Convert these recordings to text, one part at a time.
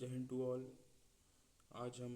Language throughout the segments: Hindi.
जय हिंद टू ऑल। आज हम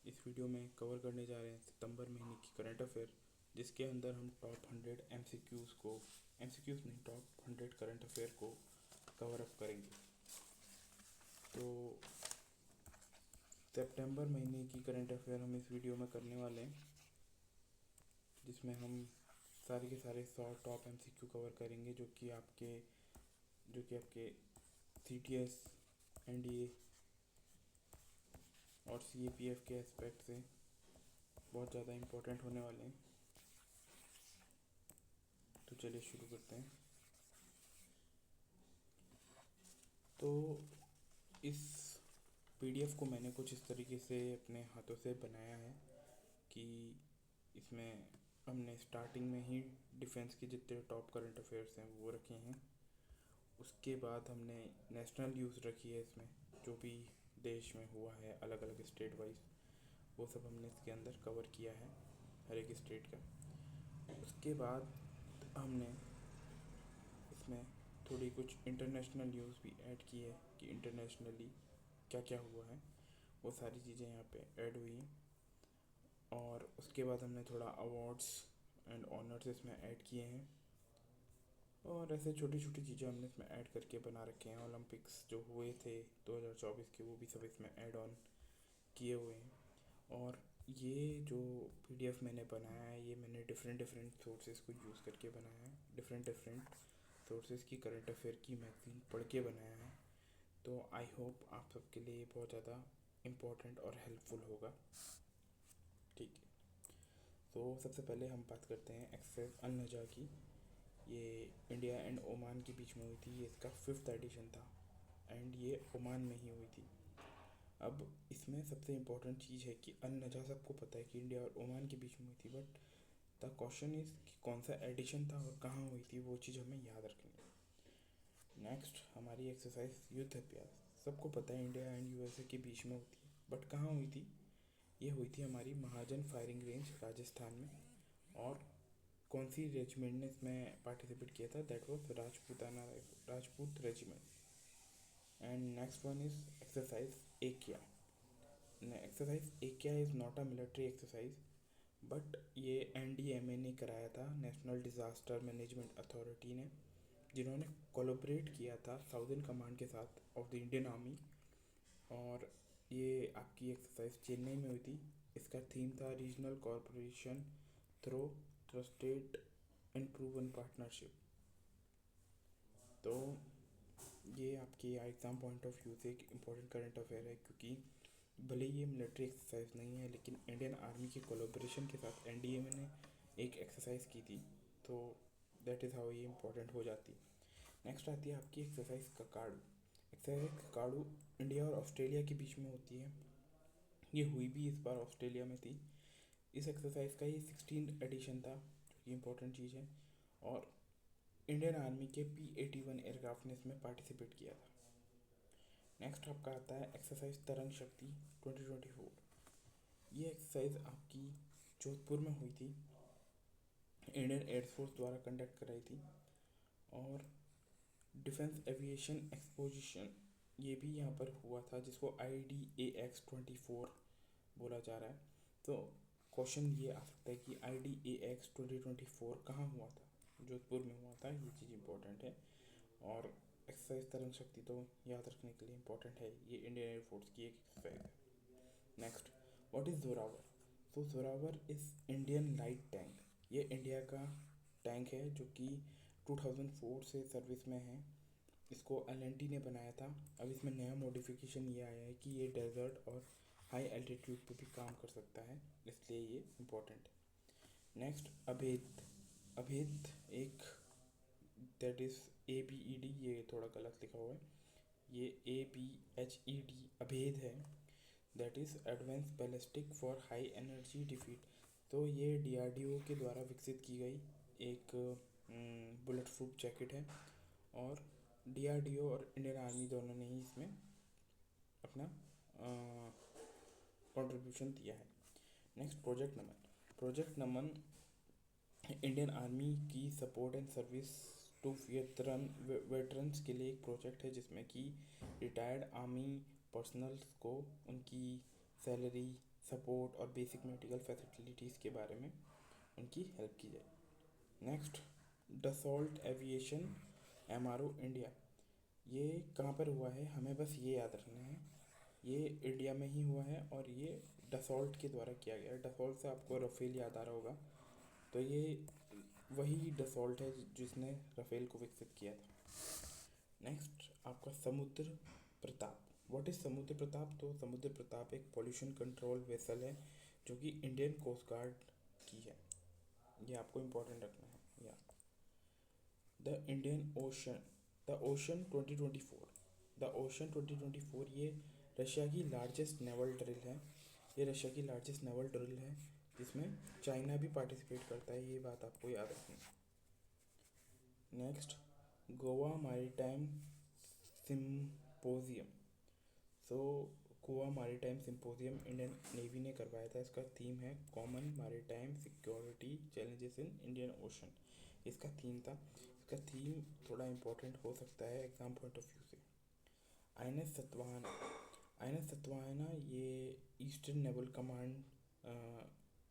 इस वीडियो में कवर करने जा रहे हैं सितंबर महीने की करंट अफेयर, जिसके अंदर हम टॉप 100 एमसीक्यूज़ नहीं, टॉप 100 करंट अफेयर को कवर अप करेंगे। तो सितंबर महीने की करंट अफेयर हम इस वीडियो में करने वाले हैं, जिसमें हम सारे के सारे 100 टॉप एमसीक्यू कवर करेंगे जो कि आपके सीटीएस, एनडीए और सीएपीएफ के एस्पेक्ट से बहुत ज़्यादा इम्पोर्टेंट होने वाले हैं। तो चलिए शुरू करते हैं। तो इस पीडीएफ को मैंने कुछ इस तरीके से अपने हाथों से बनाया है कि इसमें हमने स्टार्टिंग में ही डिफेंस के जितने टॉप करंट अफेयर्स हैं वो रखे हैं। उसके बाद हमने नेशनल न्यूज़ रखी है, इसमें जो भी देश में हुआ है अलग अलग स्टेट वाइज, वो सब हमने इसके अंदर कवर किया है, हर एक स्टेट का। उसके बाद हमने इसमें थोड़ी कुछ इंटरनेशनल न्यूज़ भी ऐड की है कि इंटरनेशनली क्या क्या हुआ है, वो सारी चीज़ें यहाँ पे ऐड हुई हैं। और उसके बाद हमने थोड़ा अवार्ड्स एंड ऑनर्स इसमें ऐड किए हैं, और ऐसे छोटी छोटी चीज़ें हमने इसमें ऐड करके बना रखे हैं। ओलंपिक्स जो हुए थे 2024 के, वो भी सब इसमें ऐड ऑन किए हुए हैं। और ये जो पीडीएफ मैंने बनाया है, ये मैंने डिफरेंट सोर्सेज को यूज़ करके बनाया है, डिफरेंट सोर्सेज की करंट अफेयर की मैगज़ीन पढ़ के बनाया है। तो आई होप आप सबके लिए बहुत ज़्यादा इम्पोर्टेंट और हेल्पफुल होगा। ठीक है, तो सबसे पहले हम बात करते हैं एक्सरसाइज अल नजा की। ये इंडिया एंड ओमान के बीच में हुई थी, ये इसका 5th एडिशन था एंड ये ओमान में ही हुई थी। अब इसमें सबसे इम्पोर्टेंट चीज़ है कि अल नजा सबको पता है कि इंडिया और ओमान के बीच में हुई थी, बट द क्वेश्चन इज़ कि कौन सा एडिशन था और कहाँ हुई थी, वो चीज़ हमें याद रखनी है। नेक्स्ट हमारी एक्सरसाइज युद्ध अभ्यास। सबको पता है इंडिया एंड यूएसए के बीच में होती है, बट कहाँ हुई थी? ये हुई थी हमारी महाजन फायरिंग रेंज राजस्थान में। और कौन सी रेजिमेंट ने इसमें पार्टिसिपेट किया था? That was Rajput regiment. And next one is exercise Ekiya. Exercise Ekiya is not a military exercise, but ये एनडीएमए ने कराया था, नेशनल डिज़ास्टर मैनेजमेंट अथॉरिटी ने, जिन्होंने कोलैबोरेट किया था साउदर्न कमांड के साथ ऑफ द इंडियन आर्मी। और ये आपकी एक्सरसाइज चेन्नई में हुई थी। इसका थीम था regional corporation through trusted and proven partnership. तो ये आपके एग्ज़ाम पॉइंट ऑफ व्यू से एक इम्पॉर्टेंट करंट अफेयर है, क्योंकि भले ही ये मिलिट्री एक्सरसाइज नहीं है, लेकिन इंडियन आर्मी के कोलैबोरेशन के साथ एनडीएमए ने एक एक्सरसाइज की थी, तो दैट इज़ हाउ ये इम्पोर्टेंट हो जाती है। नेक्स्ट आती है आपकी exercise Kakadu. Exercise Kakadu India और ऑस्ट्रेलिया के बीच में होती है। ये हुई भी इस बार ऑस्ट्रेलिया में थी। इस एक्सरसाइज का ये 16th एडिशन था, जो कि इम्पोर्टेंट चीज़ है। और इंडियन आर्मी के P-81 एयरक्राफ्ट ने इसमें पार्टिसिपेट किया था। नेक्स्ट आपका आता है एक्सरसाइज तरंग शक्ति 2024। ये एक्सरसाइज आपकी जोधपुर में हुई थी, इंडियन एयरफोर्स द्वारा कंडक्ट कराई थी। और डिफेंस एविएशन एक्सपोजिशन ये भी यहाँ पर हुआ था, जिसको IDAX-24 बोला जा रहा है। तो क्वेश्चन ये आ सकता है कि IDAX 2024 कहाँ हुआ था? जोधपुर में हुआ था, ये चीज़ इम्पोर्टेंट है। और एक्सरसाइज तरंग शक्ति तो याद रखने के लिए इम्पोर्टेंट है, ये इंडियन एयरफोर्स की एक एक्सरसाइज है। Next, what is Zorawar? तो Zorawar is Indian light tank. ये इंडिया का टैंक है जो कि 2004 से सर्विस में है। इसको LNT ने बनाया था। अब इसमें नया मॉडिफिकेशन ये आया है कि ये डेजर्ट और हाई एल्टीट्यूड पे भी काम कर सकता है, इसलिए ये इम्पोर्टेंट है। नेक्स्ट, अभेद। अभेद एक, दैट इज़ ABED, ये थोड़ा गलत लिखा हुआ है, ये ABHED अभेद है, that is advance ballistic for high energy defeat. तो ये DRDO के द्वारा विकसित की गई एक बुलेट प्रूफ जैकेट है, और DRDO और इंडियन आर्मी दोनों ने ही इसमें अपना कंट्रीब्यूशन दिया है। Next, project Naman. Project Naman Indian Army की support and service to veterans के लिए एक प्रोजेक्ट है, जिसमें कि रिटायर्ड आर्मी पर्सनल्स को उनकी सैलरी, सपोर्ट और बेसिक मेडिकल फैसिलिटीज़ के बारे में उनकी हेल्प की जाए। Next, Dassault aviation MRO India. ये कहाँ पर हुआ है, हमें बस ये याद रखना है, ये इंडिया में ही हुआ है और ये डसॉल्ट के द्वारा किया गया है। डसॉल्ट से आपको राफेल याद आ रहा होगा, तो ये वही डसॉल्ट है जिसने राफेल को विकसित किया था। नेक्स्ट आपका समुद्र प्रताप। व्हाट इज समुद्र प्रताप? तो समुद्र प्रताप एक पोल्यूशन कंट्रोल वेसल है जो कि इंडियन कोस्ट गार्ड की है, ये आपको इम्पोर्टेंट रखना है। या the Indian ocean, the ocean 2024, the ocean 2024 ये रशिया की लार्जेस्ट नेवल ड्रिल है। ये रशिया की लार्जेस्ट नेवल ड्रिल है जिसमें चाइना भी पार्टिसिपेट करता है, ये बात आपको याद रखनी है। Next, Goa maritime symposium. So Goa maritime symposium Indian navy ने करवाया था। इसका थीम है common maritime security challenges in Indian ocean, इसका थीम था। इसका थीम थोड़ा इम्पोर्टेंट हो सकता है एग्जाम पॉइंट ऑफ व्यू से। आईएनएस सतवाहना, आईएनएस सतवाहना ये ईस्टर्न नेवल कमांड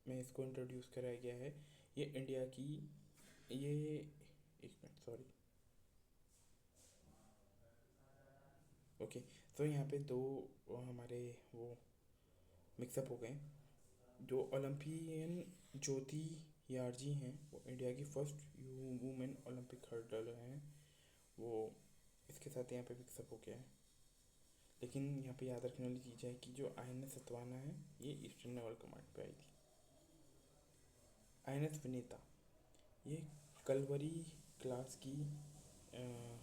में इसको इंट्रोड्यूस कराया गया है। ये इंडिया की, ये एक मिनट सॉरी, ओके, तो यहाँ पे दो हमारे वो मिक्सअप हो गए। जो ओलंपियन ज्योति यार्जी हैं वो इंडिया की फर्स्ट वुमेन ओलंपिक हर्डलर हैं, वो इसके साथ यहाँ पे मिक्सअप हो गया है। लेकिन यहाँ पे याद रखने वाली चीज़ है कि जो आईएनएस सतवाना है ये ईस्टर्न नेवल कमांड पे आई थी। आईएनएस विनीता, ये कलवरी क्लास की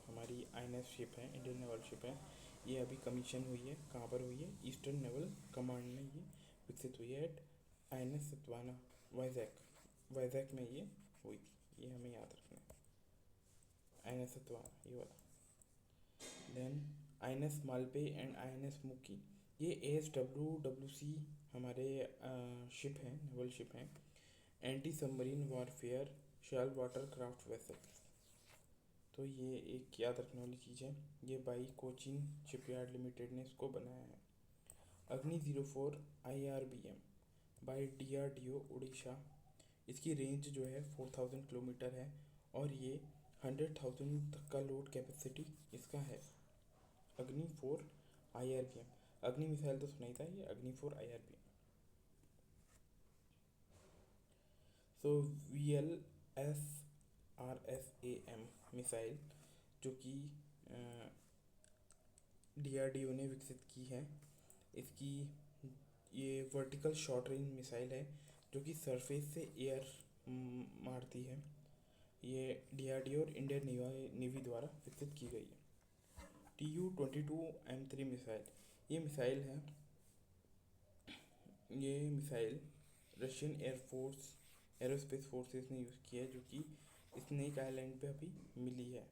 हमारी आईएनएस शिप है, इंडियन नेवल शिप है। ये अभी कमीशन हुई है, कहाँ पर हुई है, ईस्टर्न नेवल कमांड में ये विकसित हुई है एट आईएनएस सतवाना वाइजैक, वाइजैक में ये हुई थी, ये हमें याद रखना है। आईएनएस सतवाना ये वाला। Then INS Malpe and INS Mulki, ये ASWWC हमारे शिप हैं, नेवल शिप हैं, anti submarine warfare shallow water craft vessels. तो ये एक याद रखने वाली चीज़ है, ये बाई कोचिन शिपयार्ड लिमिटेड ने इसको बनाया है। अग्नि 04 IRBM बाई DRDO उड़ीसा, इसकी रेंज जो है 4000 किलोमीटर है और ये 100,000 तक का लोड कैपेसिटी इसका है। अग्नि 4 IRBM, अग्नि मिसाइल तो सुना ही था, ये अग्नि 4 IRBM। सो VLSRSAM मिसाइल जो कि DRDO ने विकसित की है, इसकी ये वर्टिकल शॉर्ट रेंज मिसाइल है जो कि सरफेस से एयर मारती है। ये DRDO और इंडियन नेवी द्वारा विकसित की गई है। TU-22M3 मिसाइल, ये मिसाइल है, ये missile Russian air force aerospace forces ने यूज़ किया है जो कि स्नेक आइलैंड पे अभी मिली है।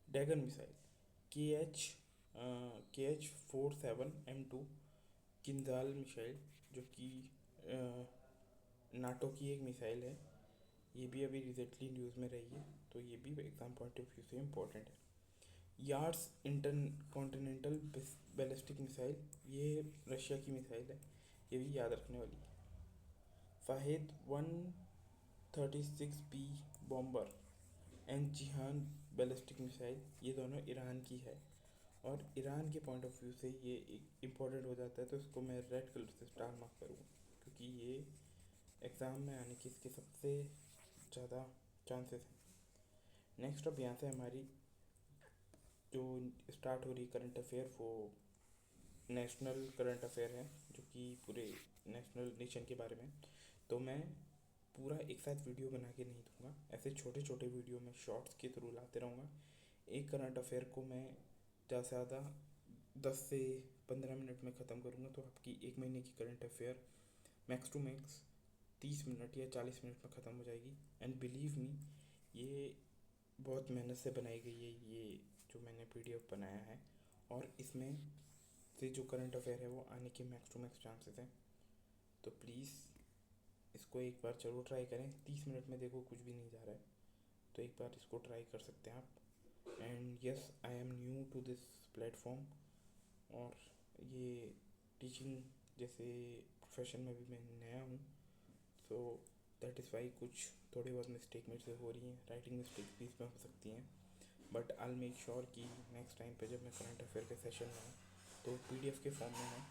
डैगन मिसाइल KH-47M2 किंजाल मिसाइल जो कि नाटो की एक मिसाइल है, ये भी अभी रिसेंटली न्यूज़ में रही है, तो ये भी एग्जाम पॉइंट ऑफ व्यू से इम्पोर्टेंट है। Yars intercontinental ballistic missile, ये रशिया की मिसाइल है, ये भी याद रखने वाली है। Fahid 136B bomber and Jihan ballistic missile, ये दोनों ईरान की है और ईरान के पॉइंट ऑफ व्यू से ये एक इम्पोर्टेंट हो जाता है, तो इसको मैं रेड कलर से स्टार मार्क करूँगा क्योंकि ये एग्ज़ाम में आने की इसके सबसे ज़्यादा चांसेस हैं। नेक्स्ट अब यहाँ से हमारी जो स्टार्ट हो रही करंट अफेयर वो नेशनल करंट अफेयर है जो कि पूरे नेशनल नेशन के बारे में। तो मैं पूरा एक साथ वीडियो बना के नहीं दूंगा, ऐसे छोटे छोटे वीडियो में शॉर्ट्स के थ्रू लाते रहूँगा। एक करंट अफेयर को मैं ज़्यादा से ज़्यादा 10 से 15 मिनट में ख़त्म करूँगा, तो आपकी एक महीने की current affair max to max 30 minute या 40 मिनट में ख़त्म हो जाएगी। एंड बिलीव मी, ये बहुत मेहनत से बनाई गई है ये जो मैंने PDF बनाया है, और इसमें से जो करंट अफेयर है वो आने के मैक्स टू मैक्स चांसेस हैं। तो प्लीज़ इसको एक बार ज़रूर ट्राई करें। 30 मिनट में देखो कुछ भी नहीं जा रहा है, तो एक बार इसको ट्राई कर सकते हैं आप। And yes, I am new to this platform और ये टीचिंग जैसे प्रोफेशन में भी मैं नया हूँ, तो दैट इज़ वाई कुछ थोड़ी बहुत मिस्टेक मेरे से हो रही हैं, राइटिंग मिस्टेक भी इसमें हो सकती हैं। But I will make sure कि नेक्स्ट टाइम पे जब मैं करंट अफेयर के सेशन में हूँ तो PDF के फॉर्म में है।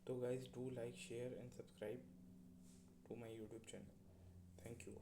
तो guys do like share and subscribe to my YouTube channel. Thank you.